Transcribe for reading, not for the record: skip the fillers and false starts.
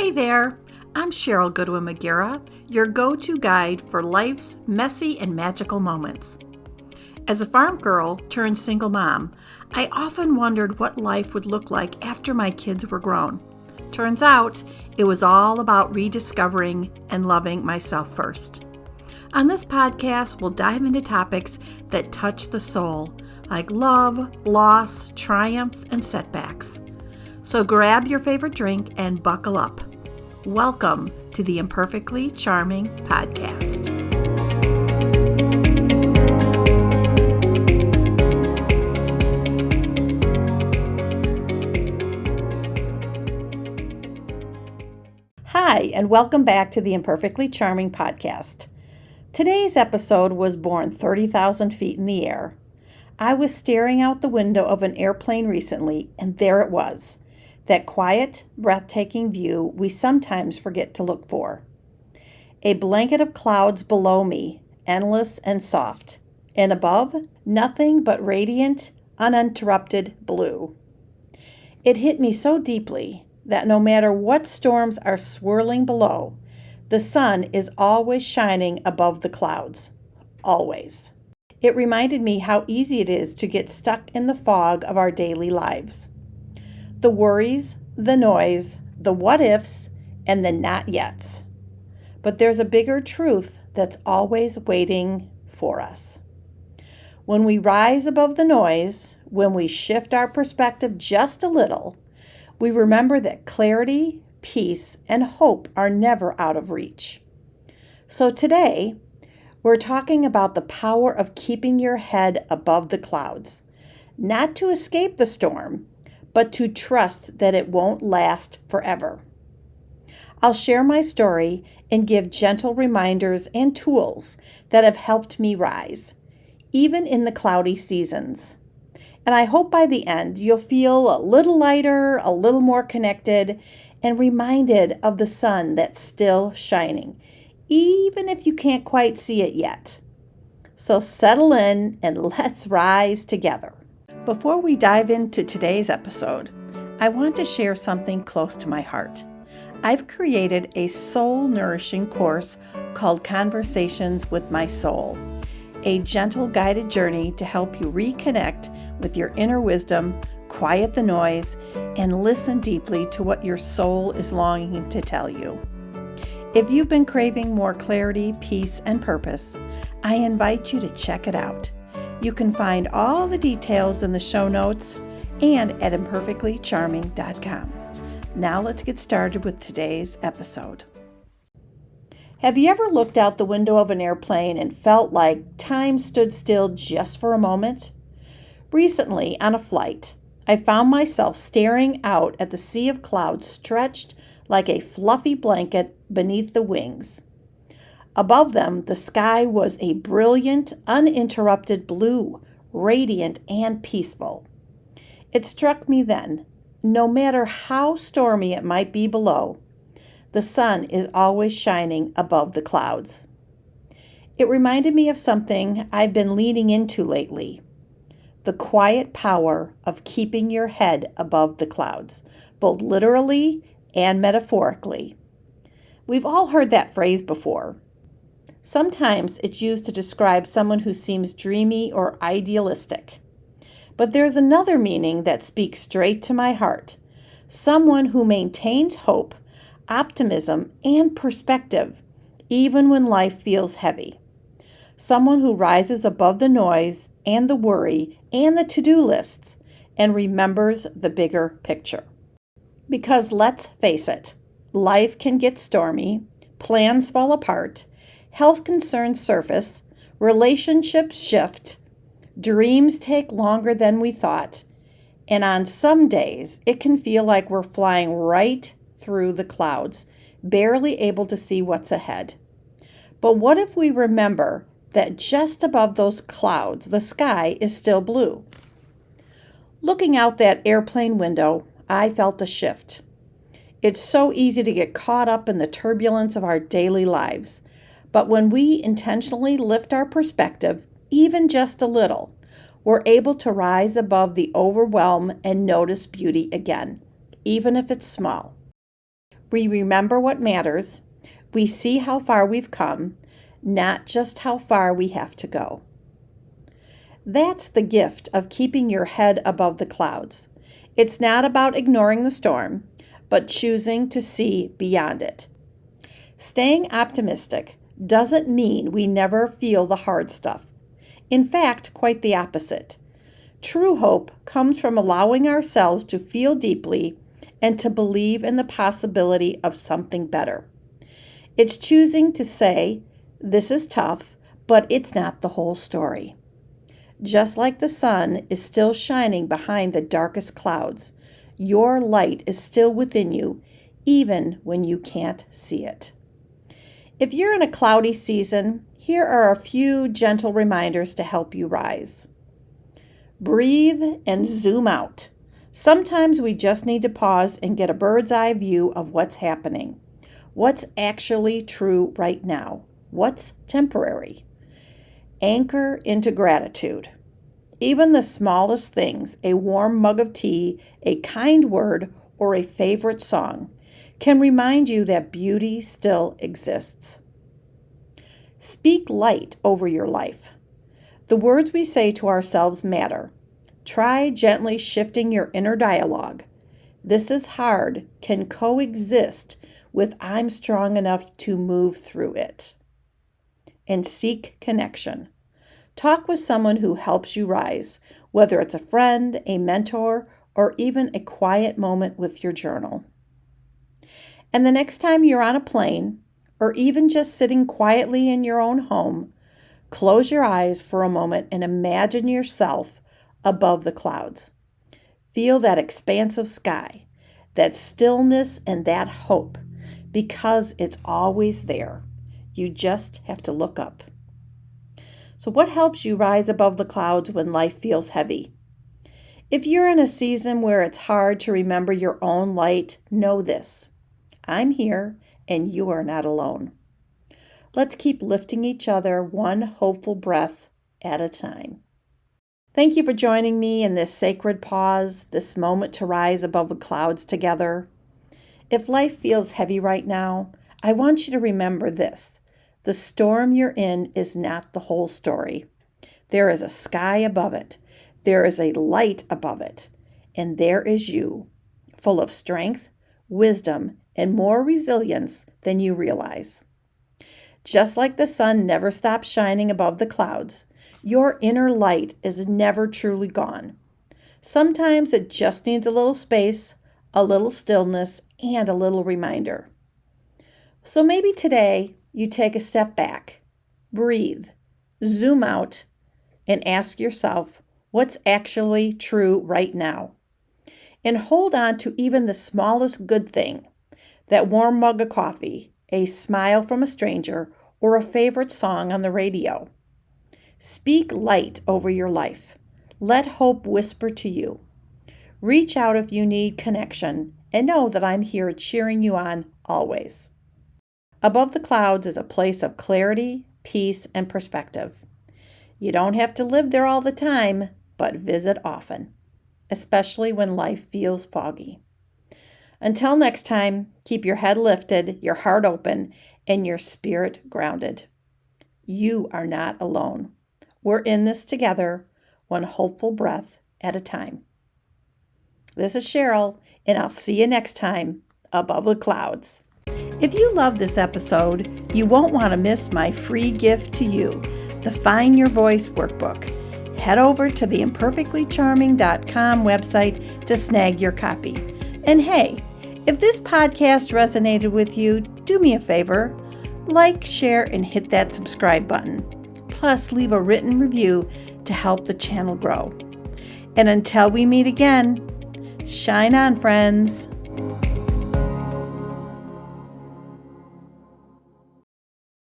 Hey there, I'm Cheryl Goodwin-McGarrah, your go-to guide for life's messy and magical moments. As a farm girl turned single mom, I often wondered what life would look like after my kids were grown. Turns out, it was all about rediscovering and loving myself first. On this podcast, we'll dive into topics that touch the soul, like love, loss, triumphs, and setbacks. So grab your favorite drink and buckle up. Welcome to the Imperfectly Charming Podcast. Hi, and welcome back to the Imperfectly Charming Podcast. Today's episode was born 30,000 feet in the air. I was staring out the window of an airplane recently, and there it was. That quiet, breathtaking view we sometimes forget to look for. A blanket of clouds below me, endless and soft. And above, nothing but radiant, uninterrupted blue. It hit me so deeply that no matter what storms are swirling below, the sun is always shining above the clouds. Always. It reminded me how easy it is to get stuck in the fog of our daily lives. The worries, the noise, the what-ifs, and the not-yets. But there's a bigger truth that's always waiting for us. When we rise above the noise, when we shift our perspective just a little, we remember that clarity, peace, and hope are never out of reach. So today, we're talking about the power of keeping your head above the clouds, not to escape the storm, but to trust that it won't last forever. I'll share my story and give gentle reminders and tools that have helped me rise, even in the cloudy seasons. And I hope by the end you'll feel a little lighter, a little more connected, and reminded of the sun that's still shining, even if you can't quite see it yet. So settle in and let's rise together. Before we dive into today's episode, I want to share something close to my heart. I've created a soul-nourishing course called Conversations with My Soul, a gentle guided journey to help you reconnect with your inner wisdom, quiet the noise, and listen deeply to what your soul is longing to tell you. If you've been craving more clarity, peace, and purpose, I invite you to check it out. You can find all the details in the show notes and at imperfectlycharming.com. Now let's get started with today's episode. Have you ever looked out the window of an airplane and felt like time stood still just for a moment? Recently, on a flight, I found myself staring out at the sea of clouds stretched like a fluffy blanket beneath the wings. Above them, the sky was a brilliant, uninterrupted blue, radiant and peaceful. It struck me then, no matter how stormy it might be below, the sun is always shining above the clouds. It reminded me of something I've been leaning into lately, the quiet power of keeping your head above the clouds, both literally and metaphorically. We've all heard that phrase before. Sometimes it's used to describe someone who seems dreamy or idealistic. But there's another meaning that speaks straight to my heart. Someone who maintains hope, optimism, and perspective, even when life feels heavy. Someone who rises above the noise and the worry and the to-do lists and remembers the bigger picture. Because let's face it, life can get stormy, plans fall apart, health concerns surface, relationships shift, dreams take longer than we thought, and on some days it can feel like we're flying right through the clouds, barely able to see what's ahead. But what if we remember that just above those clouds, the sky is still blue? Looking out that airplane window, I felt a shift. It's so easy to get caught up in the turbulence of our daily lives. But when we intentionally lift our perspective, even just a little, we're able to rise above the overwhelm and notice beauty again, even if it's small. We remember what matters. We see how far we've come, not just how far we have to go. That's the gift of keeping your head above the clouds. It's not about ignoring the storm, but choosing to see beyond it. Staying optimistic doesn't mean we never feel the hard stuff. In fact, quite the opposite. True hope comes from allowing ourselves to feel deeply and to believe in the possibility of something better. It's choosing to say, this is tough, but it's not the whole story. Just like the sun is still shining behind the darkest clouds, your light is still within you, even when you can't see it. If you're in a cloudy season, here are a few gentle reminders to help you rise. Breathe and zoom out. Sometimes we just need to pause and get a bird's eye view of what's happening. What's actually true right now? What's temporary? Anchor into gratitude. Even the smallest things, a warm mug of tea, a kind word, or a favorite song, can remind you that beauty still exists. Speak light over your life. The words we say to ourselves matter. Try gently shifting your inner dialogue. This is hard can coexist with I'm strong enough to move through it. And seek connection. Talk with someone who helps you rise, whether it's a friend, a mentor, or even a quiet moment with your journal. And the next time you're on a plane, or even just sitting quietly in your own home, close your eyes for a moment and imagine yourself above the clouds. Feel that expansive sky, that stillness and that hope, because it's always there. You just have to look up. So what helps you rise above the clouds when life feels heavy? If you're in a season where it's hard to remember your own light, know this. I'm here and you are not alone. Let's keep lifting each other one hopeful breath at a time. Thank you for joining me in this sacred pause, this moment to rise above the clouds together. If life feels heavy right now, I want you to remember this. The storm you're in is not the whole story. There is a sky above it. There is a light above it. And there is you, full of strength, wisdom, and more resilience than you realize. Just like the sun never stops shining above the clouds, your inner light is never truly gone. Sometimes it just needs a little space, a little stillness, and a little reminder. So maybe today you take a step back, breathe, zoom out, and ask yourself what's actually true right now. And hold on to even the smallest good thing, that warm mug of coffee, a smile from a stranger, or a favorite song on the radio. Speak light over your life. Let hope whisper to you. Reach out if you need connection, and know that I'm here cheering you on always. Above the clouds is a place of clarity, peace, and perspective. You don't have to live there all the time, but visit often, especially when life feels foggy. Until next time, keep your head lifted, your heart open, and your spirit grounded. You are not alone. We're in this together, one hopeful breath at a time. This is Cheryl, and I'll see you next time above the clouds. If you love this episode, you won't want to miss my free gift to you, the Find Your Voice Workbook. Head over to the imperfectlycharming.com website to snag your copy. And hey, if this podcast resonated with you, do me a favor, like, share, and hit that subscribe button. Plus, leave a written review to help the channel grow. And until we meet again, shine on, friends.